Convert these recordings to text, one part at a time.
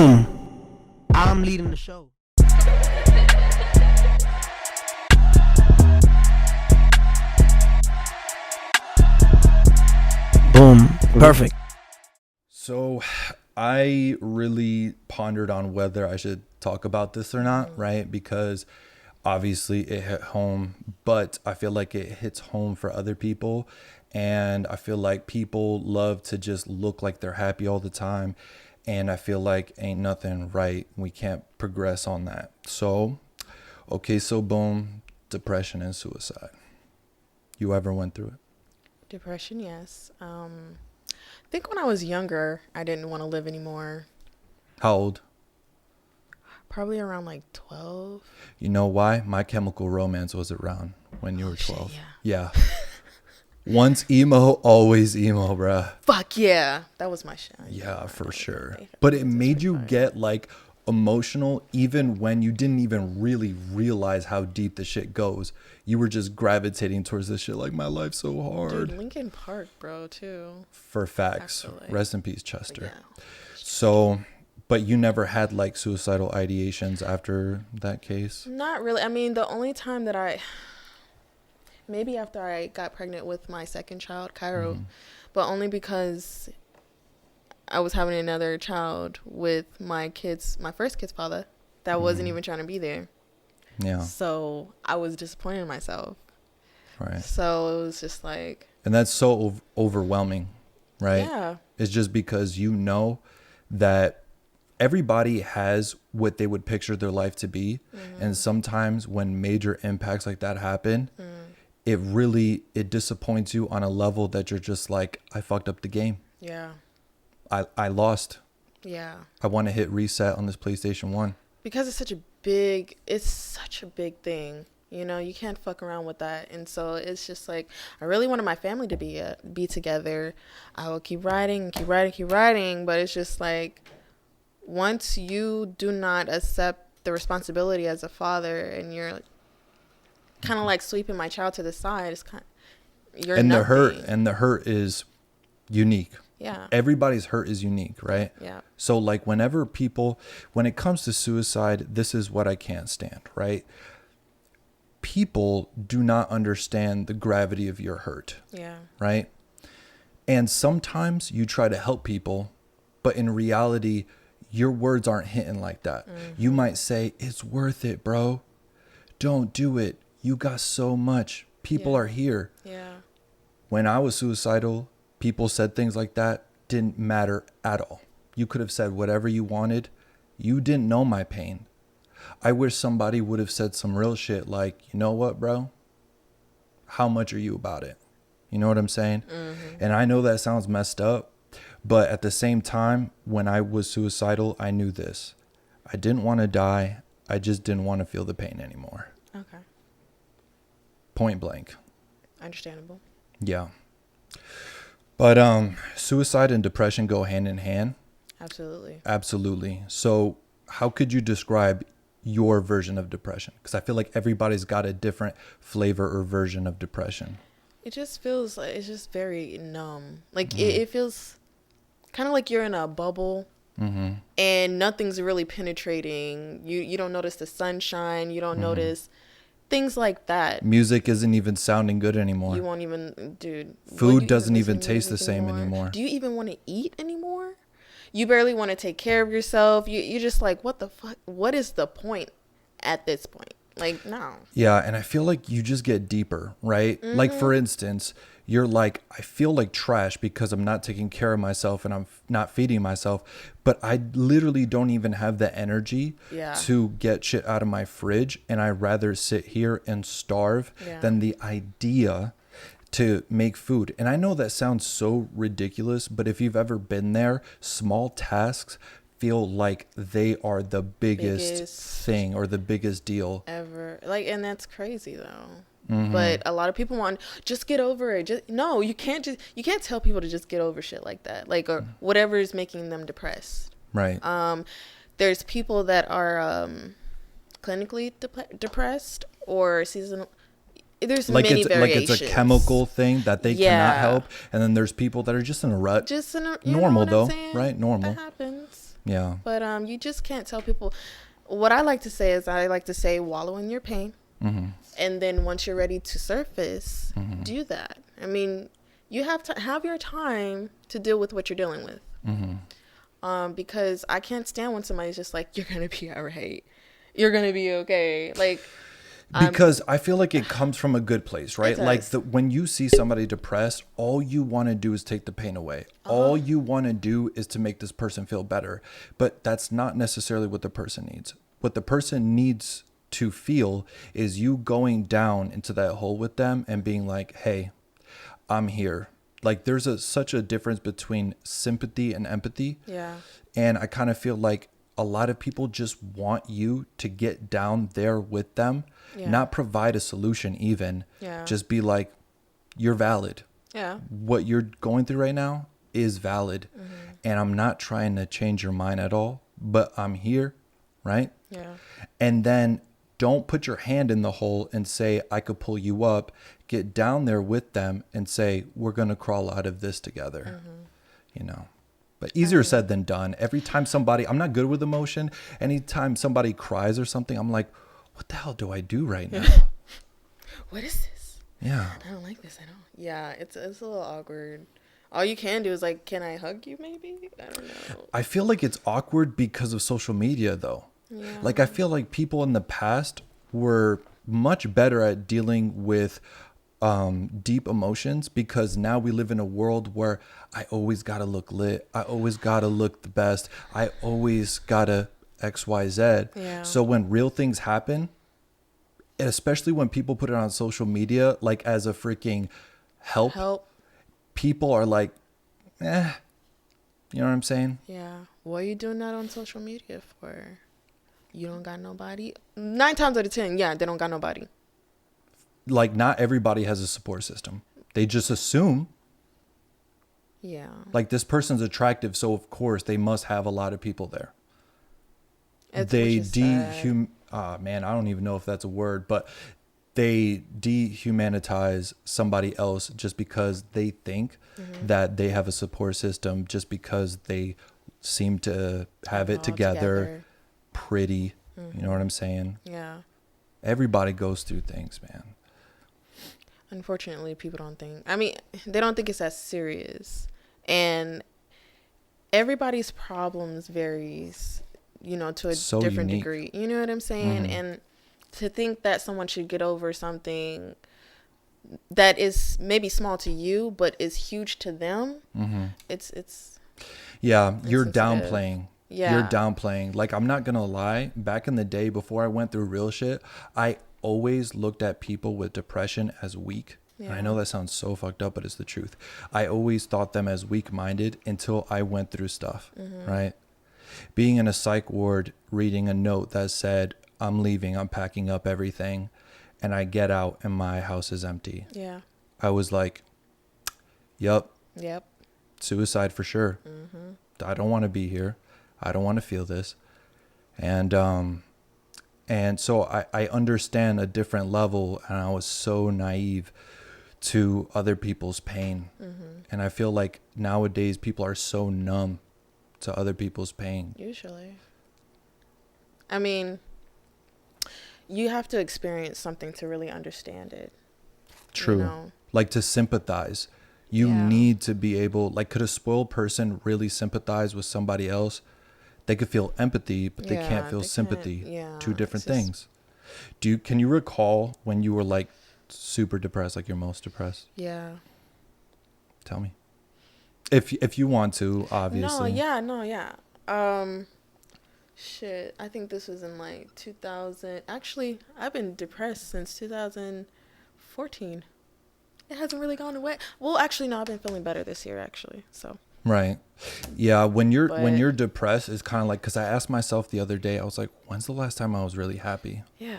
Boom. I'm leading the show. Boom. Perfect. So I really pondered on whether I should talk about this or not, right? Because obviously it hit home, but I feel like it hits home for other people. And I feel like people love to just look like they're happy all the time. And I feel like ain't nothing right. We can't progress on that. So, so boom, depression and suicide. You ever went through it? Depression, yes. I think when I was younger, I didn't want to live anymore. How old? Probably around like 12. You know why? My Chemical Romance was around when you were 12. Shit, yeah. Once emo, always emo, bruh. Fuck yeah. That was my shit. Yeah, for sure. But it made you get like emotional even when you didn't even really realize how deep the shit goes. You were just gravitating towards this shit like, my life's so hard. Dude, Linkin Park, bro, too. For facts. Rest in peace, Chester. Yeah. So, but you never had like suicidal ideations after that case? Not really. I mean, the only time that maybe after I got pregnant with my second child, Cairo, but only because I was having another child with my first kid's father that wasn't even trying to be there. Yeah. So I was disappointed in myself. Right. So it was just like. And that's so overwhelming, right? Yeah. It's just because you know that everybody has what they would picture their life to be. And sometimes when major impacts like that happen, it disappoints you on a level that you're just like, I fucked up the game. Yeah. I lost. Yeah. I want to hit reset on this PlayStation 1. Because it's such a big thing. You know, you can't fuck around with that. And so it's just like, I really wanted my family to be together. I will keep writing. But it's just like, once you do not accept the responsibility as a father and you're kind of like sweeping my child to the side, it's kind of, you're nothing. The hurt is unique. Yeah. Everybody's hurt is unique, right? Yeah. So like when it comes to suicide, this is what I can't stand, right? People do not understand the gravity of your hurt. Yeah. Right? And sometimes you try to help people, but in reality, your words aren't hitting like that. You might say, it's worth it, bro. Don't do it. You got so much. People are here. Yeah. When I was suicidal, people said things like that. Didn't matter at all. You could have said whatever you wanted. You didn't know my pain. I wish somebody would have said some real shit like, you know what, bro? How much are you about it? You know what I'm saying? And I know that sounds messed up, but at the same time, when I was suicidal, I knew this. I didn't want to die. I just didn't want to feel the pain anymore. Okay. Point blank. Understandable. Yeah. But suicide and depression go hand in hand. Absolutely. So how could you describe your version of depression? Because I feel like everybody's got a different flavor or version of depression. It just feels like it's just very numb. Like it feels kind of like you're in a bubble and nothing's really penetrating. You don't notice the sunshine. You don't notice things like that. Music isn't even sounding good anymore. You won't even, dude. Food doesn't even taste the same anymore. Do you even want to eat anymore? You barely want to take care of yourself. You're just like, what the fuck? What is the point at this point? Like, no. Yeah, and I feel like you just get deeper, right? Like, for instance, you're like, I feel like trash because I'm not taking care of myself and I'm not feeding myself. But I literally don't even have the energy to get shit out of my fridge. And I'd rather sit here and starve than the idea to make food. And I know that sounds so ridiculous, but if you've ever been there, small tasks feel like they are the biggest thing or the biggest deal ever. Like, and that's crazy though. But a lot of people want just get over it. No, you can't tell people to just get over shit like that. Like, or whatever is making them depressed. Right. There's people that are clinically depressed or seasonal. There's like many variations. Like it's a chemical thing that they cannot help, and then there's people that are just in a rut. Just in a normal though, saying? right? Normal. That happens. Yeah. But you just can't tell people. What I like to say is wallow in your pain. Mm-hmm. And then once you're ready to surface, Mm-hmm. do that. I mean, you have to have your time to deal with what you're dealing with. Mm-hmm. Because I can't stand when somebody's just like, you're going to be all right. You're going to be okay. Like, because I feel like it comes from a good place, right? It does. Like when you see somebody depressed, all you want to do is take the pain away. All you want to do is to make this person feel better. But that's not necessarily what the person needs. What the person needs to feel is you going down into that hole with them and being like, hey, I'm here. Like there's such a difference between sympathy and empathy. yeah. And I kind of feel like a lot of people just want you to get down there with them, Yeah. not provide a solution even. Yeah. Just be like, you're valid. Yeah. What you're going through right now is valid. Mm-hmm. And I'm not trying to change your mind at all, but I'm here, right? Yeah. And then don't put your hand in the hole and say, I could pull you up. Get down there with them and say, we're going to crawl out of this together, you know. But easier said than done. Every time somebody, I'm not good with emotion. Anytime somebody cries or something, I'm like, what the hell do I do right now? What is this? Yeah. I don't like this. I don't. Yeah, it's a little awkward. All you can do is like, can I hug you maybe? I don't know. I feel like it's awkward because of social media though. Yeah. Like I feel like people in the past were much better at dealing with deep emotions, because now we live in a world where I always got to look lit. I always got to look the best. I always got to XYZ. Yeah. So when real things happen, and especially when people put it on social media, like as a freaking help, people are like, eh, you know what I'm saying? Yeah. What are you doing that on social media for? You don't got nobody? 9 times out of 10, yeah, they don't got nobody. Like not everybody has a support system. They just assume Yeah. like this person's attractive, so of course they must have a lot of people there. It's They what you said. man, I don't even know if that's a word, but they dehumanize somebody else just because they think that they have a support system, just because they seem to have it all together. Pretty, you know what I'm saying? Yeah. Everybody goes through things, man. Unfortunately, people don't think. I mean, they don't think it's as serious, and everybody's problems varies, you know, to a So different unique. degree. You know what I'm saying? And to think that someone should get over something that is maybe small to you but is huge to them, it's Yeah, you're insensitive. downplaying. Yeah. You're downplaying. Like, I'm not going to lie. Back in the day, before I went through real shit, I always looked at people with depression as weak. And I Yeah. know that sounds so fucked up, but it's the truth. I always thought them as weak-minded until I went through stuff, right? Being in a psych ward, reading a note that said, I'm leaving, I'm packing up everything, and I get out and my house is empty. Yeah. I was like, yep, Yep. suicide for sure. I don't want to be here. I don't want to feel this. And so I understand a different level, and I was so naive to other people's pain. And I feel like nowadays people are so numb to other people's pain. Usually. I mean, you have to experience something to really understand it. True. You know? Like to sympathize. You Yeah. need to be able, like, could a spoiled person really sympathize with somebody else? They could feel empathy, but they Yeah, can't feel they sympathy. can't- yeah, Two different it's just- things. Can you recall when you were like super depressed, like your most depressed? Yeah. Tell me. If you want to, obviously. No, yeah. Shit. I think this was in like 2000. Actually, I've been depressed since 2014. It hasn't really gone away. Well, actually, no, I've been feeling better this year, actually. So. Right. Yeah, when But- you're depressed, it's kind of like, because I asked myself the other day, I was like, when's the last time I was really happy? Yeah.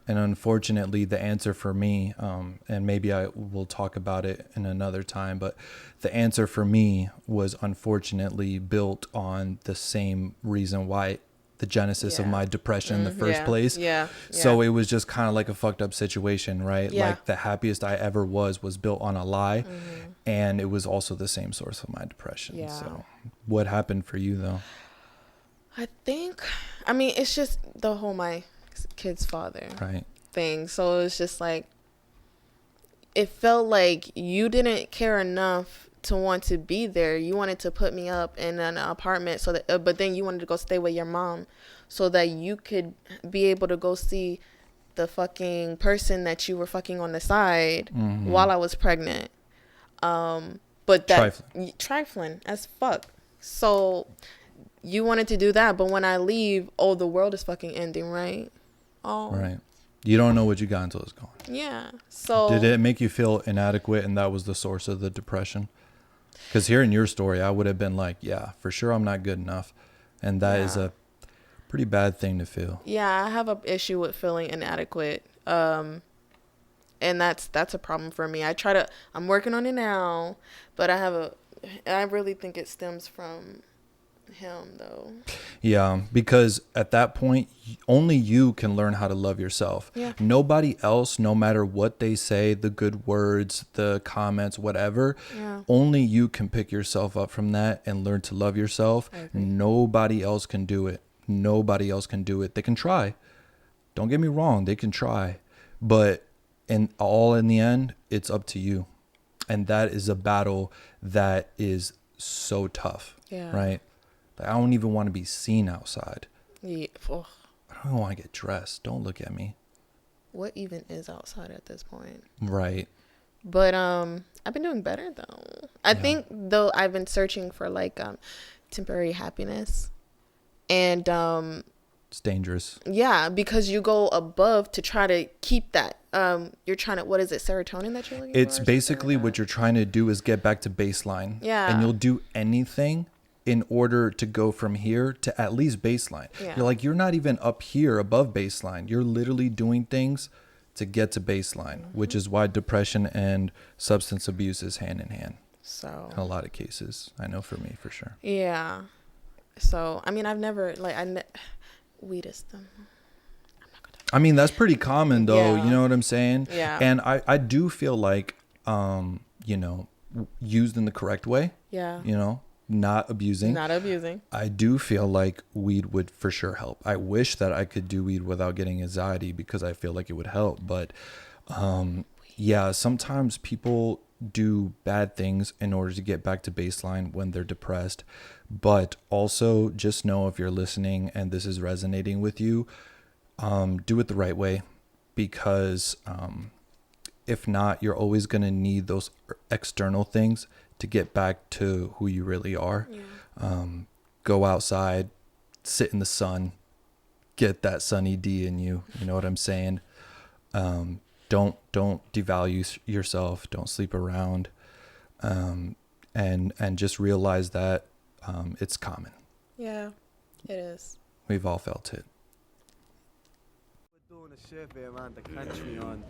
And unfortunately, the answer for me, and maybe I will talk about it in another time, but the answer for me was unfortunately built on the same reason why the genesis of Yeah. my depression in the first Yeah. place. Yeah. So it was just kind of like a fucked up situation, right? Yeah. Like the happiest I ever was built on a lie. And it was also the same source of my depression. Yeah. So what happened for you though? I think, I mean, it's just the whole my kid's father Right. thing. So it's just like, it felt like you didn't care enough to want to be there. You wanted to put me up in an apartment so that, but then you wanted to go stay with your mom so that you could be able to go see the fucking person that you were fucking on the side while I was pregnant. But that trifling as fuck. So you wanted to do that, but when I leave, oh, the world is fucking ending, right? Oh, Right. You don't know what you got until it's gone. Yeah. So did it make you feel inadequate, and that was the source of the depression? Because hearing your story, I would have been like, yeah, for sure I'm not good enough. And that is a pretty bad thing to feel. Yeah, I have an issue with feeling inadequate. And that's a problem for me. I'm working on it now, but I really think it stems from him though. Yeah, because at that point, only you can learn how to love yourself. Yeah. Nobody else, no matter what they say, the good words, the comments, whatever, only you can pick yourself up from that and learn to love yourself. Nobody else can do it. Nobody else can do it. They can try. Don't get me wrong, they can try. But in the end, it's up to you. And that is a battle that is so tough. Yeah. Right? Like, I don't even want to be seen outside. Yeah. Oh. I don't even want to get dressed. Don't look at me. What even is outside at this point? Right. But I've been doing better though. I think though I've been searching for like temporary happiness, and it's dangerous. Yeah, because you go above to try to keep that. You're trying to, what is it, serotonin that you're looking for? It's basically what you're trying to do is get back to baseline. Yeah. And you'll do anything in order to go from here to at least baseline. Yeah. You're like, you're not even up here above baseline. You're literally doing things to get to baseline, which is why depression and substance abuse is hand in hand. So In a lot of cases. I know for me, for sure. yeah. So I mean, I've never weed is them. I mean, that's pretty common though. Yeah. You know what I'm saying? Yeah. And I do feel like, used in the correct way, Yeah. not abusing. Not abusing. I do feel like weed would for sure help. I wish that I could do weed without getting anxiety because I feel like it would help. But sometimes people do bad things in order to get back to baseline when they're depressed. But also just know, if you're listening and this is resonating with you, do it the right way, because if not, you're always going to need those external things to get back to who you really are. Yeah. Go outside, sit in the sun, get that sunny D in you. You know what I'm saying? Don't devalue yourself. Don't sleep around. And just realize that it's common. Yeah, it is. We've all felt it. We're doing a survey around the country on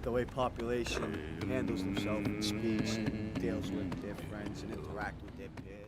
the way population handles themselves and speaks and deals with their friends and interact with their peers.